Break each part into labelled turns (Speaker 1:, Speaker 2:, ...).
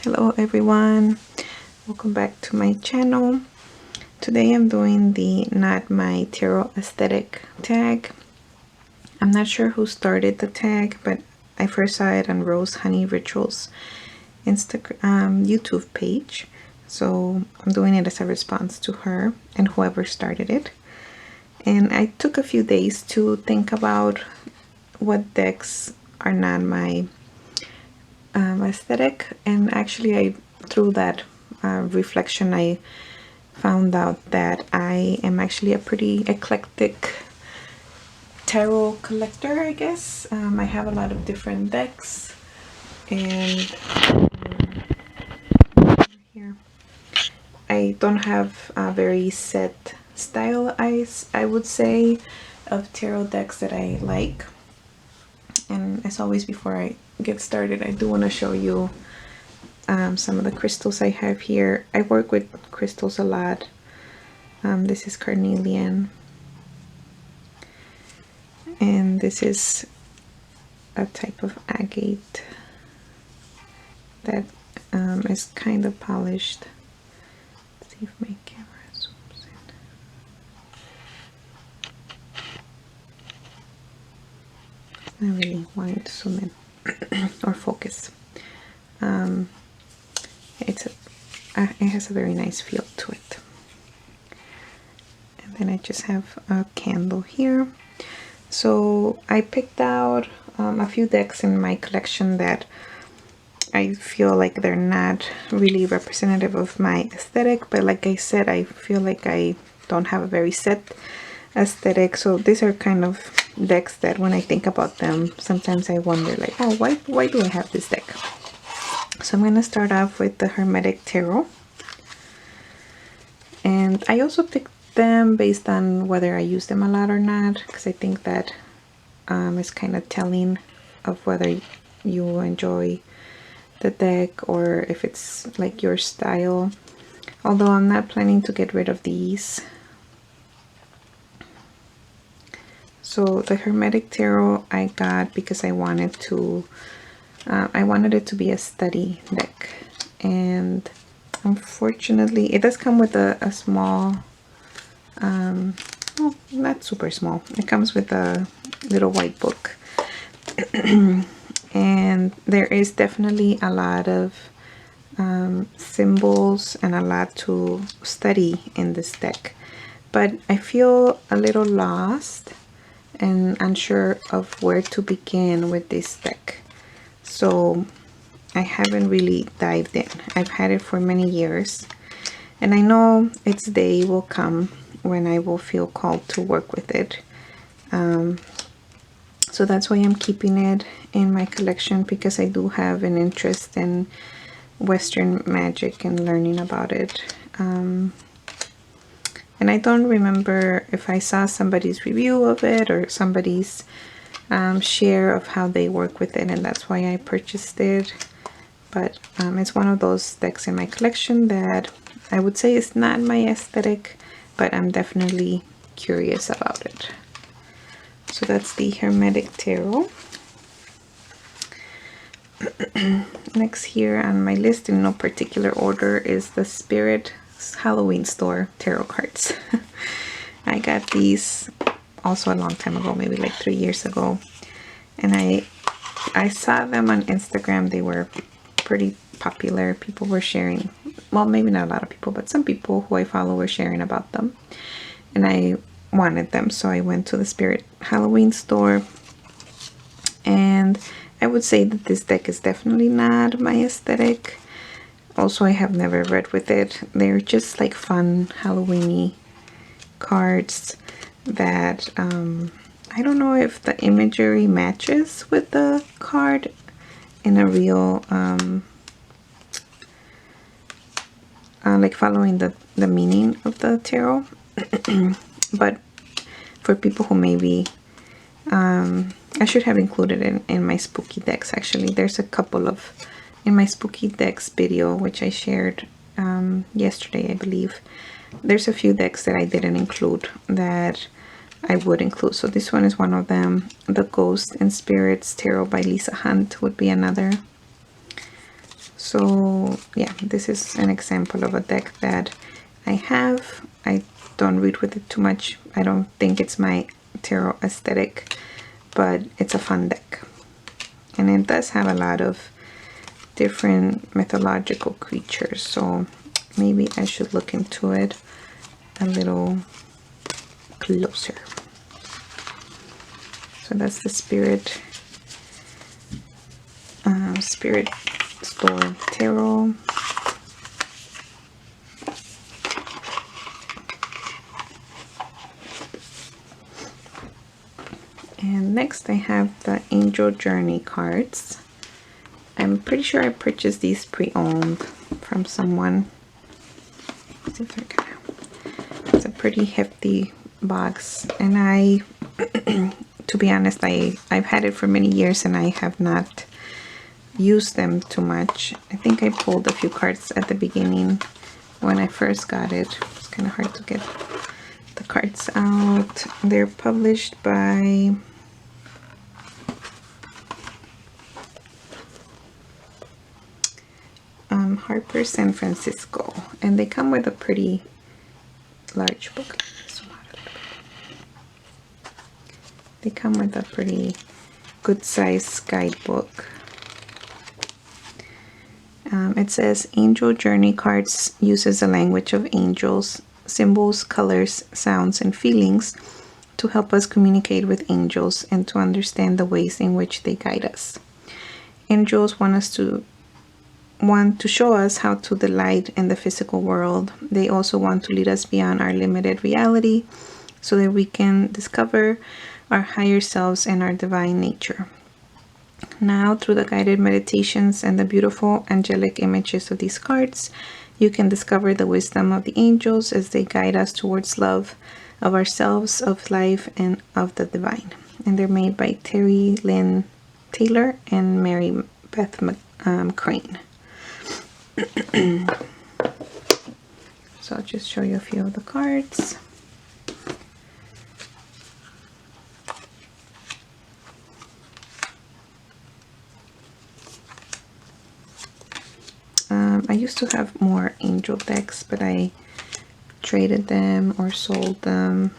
Speaker 1: Hello everyone, welcome back to my channel. Today I'm doing the Not My Tarot Aesthetic tag. I'm not sure who started the tag, but I first saw it on Rose Honey Rituals Instagram YouTube page. So I'm doing it as a response to her and whoever started it. And I took a few days to think about what decks are not my aesthetic, and actually through that reflection I found out that I am actually a pretty eclectic tarot collector, I guess. I have a lot of different decks, and here I don't have a very set style, I would say, of tarot decks that I like. And as always, before I get started, I do want to show you some of the crystals I have here. I work with crystals a lot. This is carnelian, and this is a type of agate that is kind of polished. Let's see if my camera zooms in. I really wanted to zoom in or focus. It has a very nice feel to it. And then I just have a candle here. So I picked out a few decks in my collection that I feel like they're not really representative of my aesthetic, but like I said, I feel like I don't have a very set aesthetic. So these are kind of decks that when I think about them, sometimes I wonder like, oh, why do I have this deck? So I'm going to start off with the Hermetic Tarot. And I also picked them based on whether I use them a lot or not, because I think that is kind of telling of whether you enjoy the deck or if it's like your style. Although I'm not planning to get rid of these. So the Hermetic Tarot I got because I wanted it to be a study deck, and unfortunately it does come with a small, well, not super small, it comes with a little white book. And there is definitely a lot of symbols and a lot to study in this deck, but I feel a little lost and unsure of where to begin with this deck. So I haven't really dived in. I've had it for many years, and I know its day will come when I will feel called to work with it. So that's why I'm keeping it in my collection, because I do have an interest in Western magic and learning about it. And I don't remember if I saw somebody's review of it or somebody's share of how they work with it, and that's why I purchased it. But it's one of those decks in my collection that I would say is not my aesthetic, but I'm definitely curious about it. So that's the Hermetic Tarot. Next here on my list, in no particular order, is the Spirit Halloween Store tarot cards. I got these also a long time ago, maybe like 3 years ago, and I saw them on Instagram. They were pretty popular. People were sharing, well, maybe not a lot of people, but some people who I follow were sharing about them, and I wanted them, so I went to the Spirit Halloween Store. And I would say that this deck is definitely not my aesthetic. Also, I have never read with it. They're just like fun Halloween-y cards that I don't know if the imagery matches with the card in a real like following the meaning of the tarot. But for people who maybe I should have included it in my spooky decks. Actually, there's a couple of in my spooky decks video, which I shared yesterday, I believe. There's a few decks that I didn't include that I would include. So this one is one of them. The Ghost and Spirits Tarot by Lisa Hunt would be another. So yeah, this is an example of a deck that I have. I don't read with it too much. I don't think it's my tarot aesthetic, but it's a fun deck. And it does have a lot of different mythological creatures, so maybe I should look into it a little closer. So that's the Spirit Store Tarot. And next I have the Angel Journey cards. I'm pretty sure I purchased these pre-owned from someone. Let's see if I can. It's a pretty hefty box, and I to be honest, I've had it for many years and I have not used them too much. I think I pulled a few cards at the beginning when I first got it. It's kind of hard to get the cards out. They're published by Harper San Francisco, and they come with a pretty large book. They come with a pretty good size guidebook. It says Angel Journey cards uses the language of angels, symbols, colors, sounds, and feelings to help us communicate with angels and to understand the ways in which they guide us. Angels want to show us how to delight in the physical world. They also want to lead us beyond our limited reality so that we can discover our higher selves and our divine nature. Now, through the guided meditations and the beautiful angelic images of these cards, you can discover the wisdom of the angels as they guide us towards love of ourselves, of life, and of the divine. And they're made by Terry Lynn Taylor and Mary Beth Crane. So I'll just show you a few of the cards. I used to have more angel decks, but I traded them or sold them.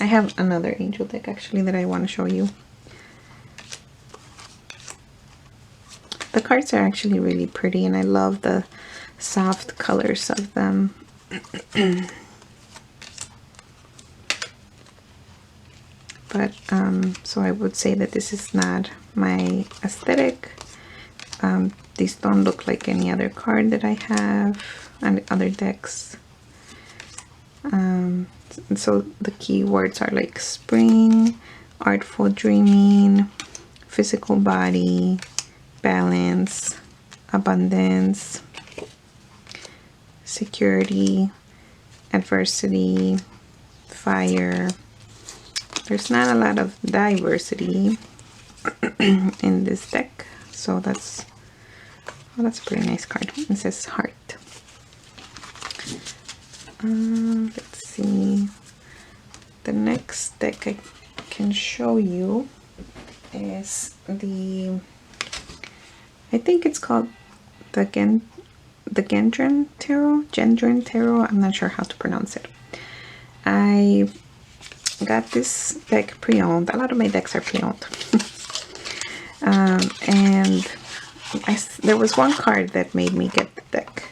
Speaker 1: I have another angel deck actually that I want to show you. The cards are actually really pretty and I love the soft colors of them. But so I would say that this is not my aesthetic. These don't look like any other card that I have and other decks. So the keywords are like spring, artful dreaming, physical body, balance, abundance, security, adversity, fire. There's not a lot of diversity in this deck, so that's a pretty nice card. It says heart. Let's see. The next deck I can show you is I think it's called the Kendran Tarot. I'm not sure how to pronounce it. I got this deck pre-owned. A lot of my decks are pre-owned. And there was one card that made me get the deck.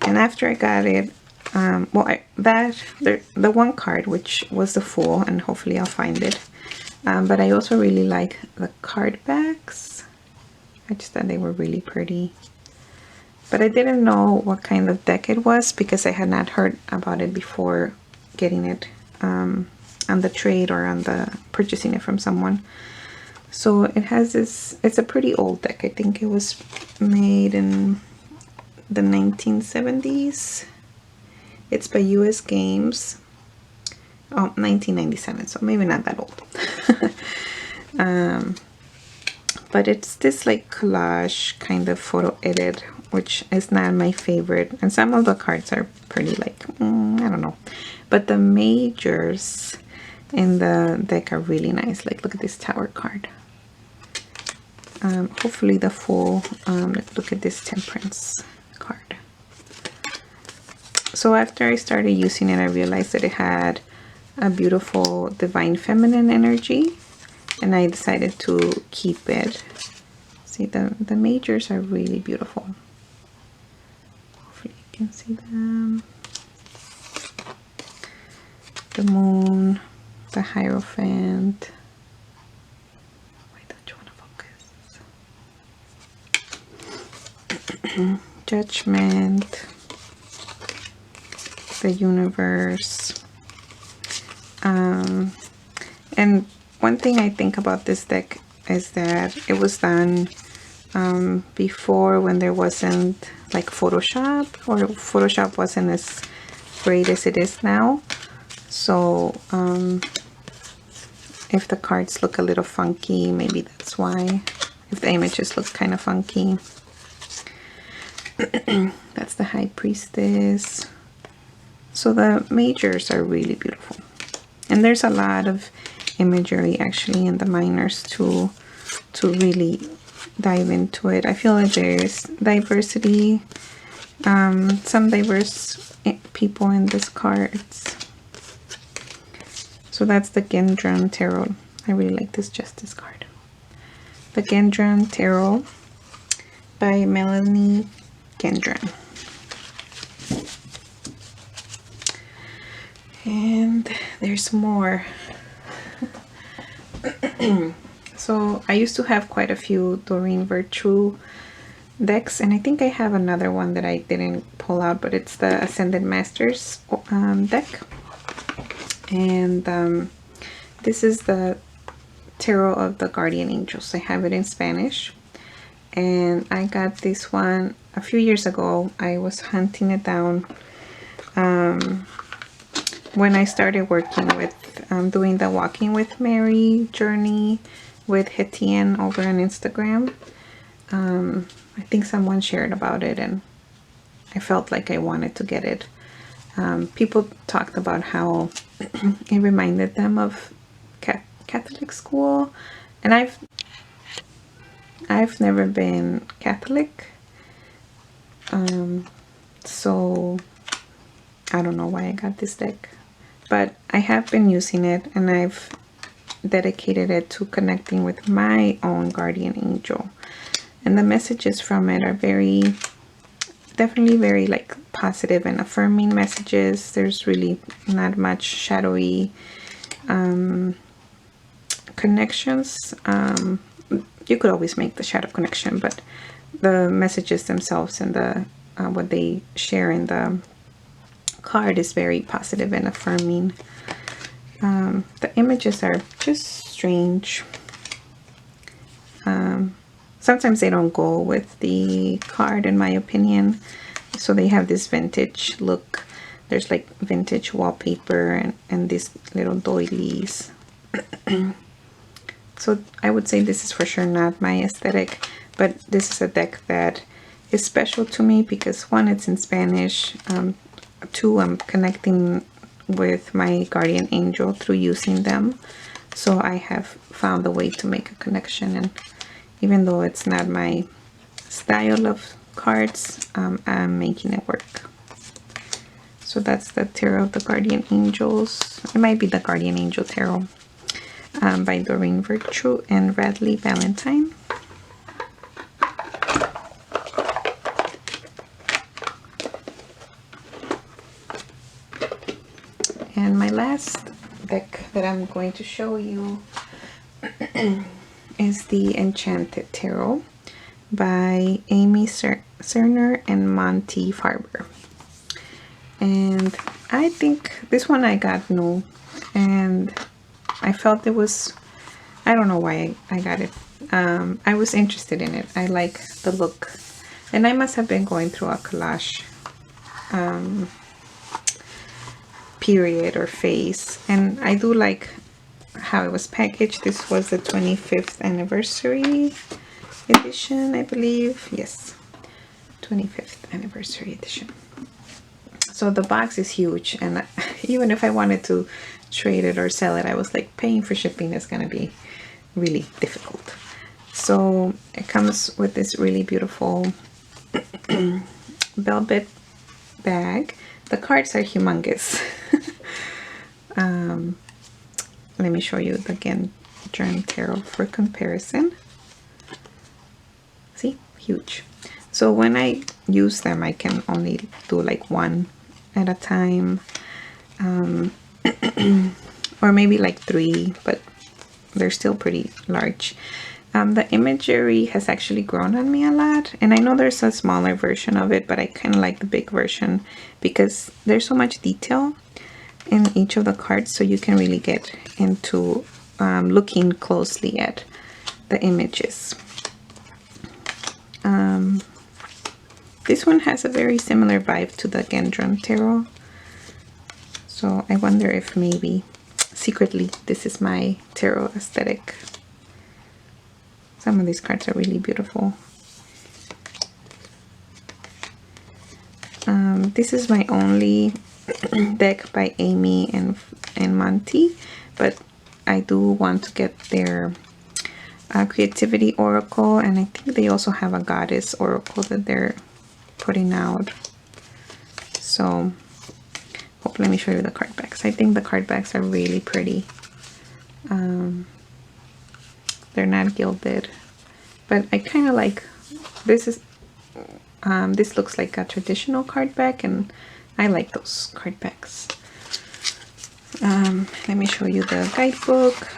Speaker 1: And after I got it, the one card, which was the Fool, and hopefully I'll find it. But I also really like the card backs. I just thought they were really pretty. But I didn't know what kind of deck it was because I had not heard about it before getting it on the trade or on the purchasing it from someone. So it has this, it's a pretty old deck. I think it was made in the 1970s. It's by US Games. Oh, 1997, so maybe not that old. But it's this like collage kind of photo edit, which is not my favorite. And some of the cards are pretty like, I don't know. But the majors in the deck are really nice. Like, look at this Tower card. hopefully the full, let's look at this Temperance card. So after I started using it, I realized that it had a beautiful divine feminine energy, and I decided to keep it. See, the majors are really beautiful. Hopefully you can see them. The moon, the Hierophant. Why don't you want to focus? Judgment. The Universe. And one thing I think about this deck is that it was done before, when there wasn't like Photoshop, or Photoshop wasn't as great as it is now. So if the cards look a little funky, maybe that's why. If the images look kind of funky. That's the High Priestess. So the majors are really beautiful. And there's a lot of imagery actually in the minors to really dive into it. I feel like there's diversity, some diverse people in this cards. So that's the Kendran Tarot. I really like this Justice card. The Kendran Tarot by Melanie Kendran. And there's more. So I used to have quite a few Doreen Virtue decks, and I think I have another one that I didn't pull out, but it's the Ascended Masters deck. And this is the Tarot of the Guardian Angels. I have it in Spanish, and I got this one a few years ago. I was hunting it down when I started working with doing the Walking with Mary journey with Hetien over on Instagram. I think someone shared about it, and I felt like I wanted to get it. People talked about how it reminded them of Catholic school, and I've never been Catholic, so I don't know why I got this deck, but I have been using it, and I've dedicated it to connecting with my own guardian angel. And the messages from it are definitely very like positive and affirming messages. There's really not much shadowy connections. You could always make the shadow connection, but the messages themselves and the what they share in the card is very positive and affirming. The images are just strange. Sometimes they don't go with the card, in my opinion. So they have this vintage look. There's like vintage wallpaper and these little doilies. So I would say this is for sure not my aesthetic, but this is a deck that is special to me because, one, it's in Spanish. Two, I'm connecting with my guardian angel through using them. So I have found a way to make a connection, and even though it's not my style of cards, I'm making it work. So that's the Tarot of the Guardian Angels. It might be the Guardian Angel Tarot by Doreen Virtue and Radley Valentine. And my last deck that I'm going to show you is the Enchanted Tarot by Amy Cerner and Monty Farber. And I think this one I got new, and I felt it was, I don't know why I got it. I was interested in it. I like the look, and I must have been going through a collage period or phase, and I do like how it was packaged. This was the 25th anniversary edition, I believe. Yes, 25th anniversary edition. So the box is huge, and even if I wanted to trade it or sell it, I was like, paying for shipping is gonna be really difficult. So it comes with this really beautiful velvet bag. The cards are humongous. Let me show you again, Kendran Tarot for comparison. See, huge. So when I use them, I can only do like one at a time, or maybe like 3, but they're still pretty large. The imagery has actually grown on me a lot, and I know there's a smaller version of it, but I kind of like the big version because there's so much detail in each of the cards, so you can really get into looking closely at the images. This one has a very similar vibe to the Kendran Tarot, so I wonder if maybe secretly this is my tarot aesthetic. Some of these cards are really beautiful. This is my only deck by Amy and Monty, but I do want to get their creativity oracle, and I think they also have a goddess oracle that they're putting out. So let me show you the card backs. I think the card backs are really pretty. They're not gilded, but I kind of like this. This looks like a traditional card back, and I like those card backs. Let me show you the guidebook.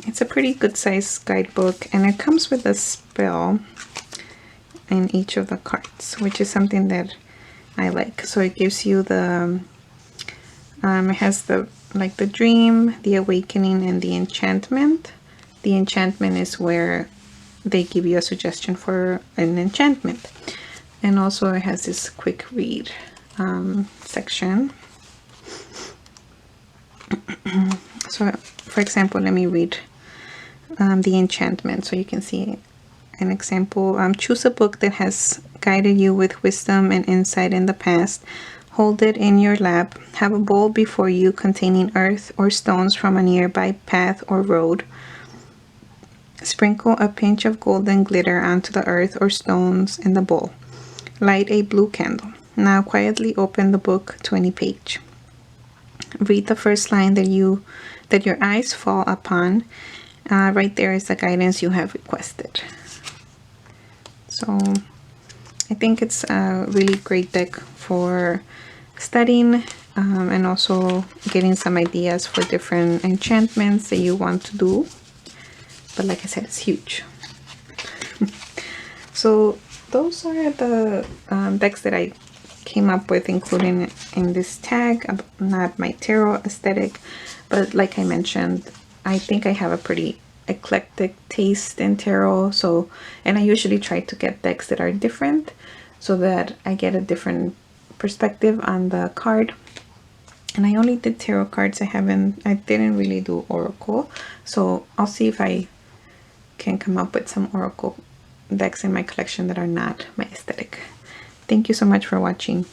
Speaker 1: It's a pretty good size guidebook, and it comes with a spell in each of the cards, which is something that I like. So it gives you the it has the the dream, the awakening, and the enchantment. The enchantment is where they give you a suggestion for an enchantment, and also it has this quick read section. So for example, let me read the enchantment so you can see an example. Choose a book that has guided you with wisdom and insight in the past. Hold it in your lap. Have a bowl before you containing earth or stones from a nearby path or road. Sprinkle a pinch of golden glitter onto the earth or stones in the bowl. Light a blue candle. Now quietly open the book to any page. Read the first line that your eyes fall upon. Right there is the guidance you have requested. So I think it's a really great deck for studying and also getting some ideas for different enchantments that you want to do. But like I said, it's huge. So those are the decks that I came up with, including in this tag. Not my tarot aesthetic, but like I mentioned, I think I have a pretty eclectic taste in tarot. So, and I usually try to get decks that are different so that I get a different perspective on the card. And I only did tarot cards. I didn't really do oracle. So I'll see if I can come up with some oracle decks in my collection that are not my aesthetic. Thank you so much for watching.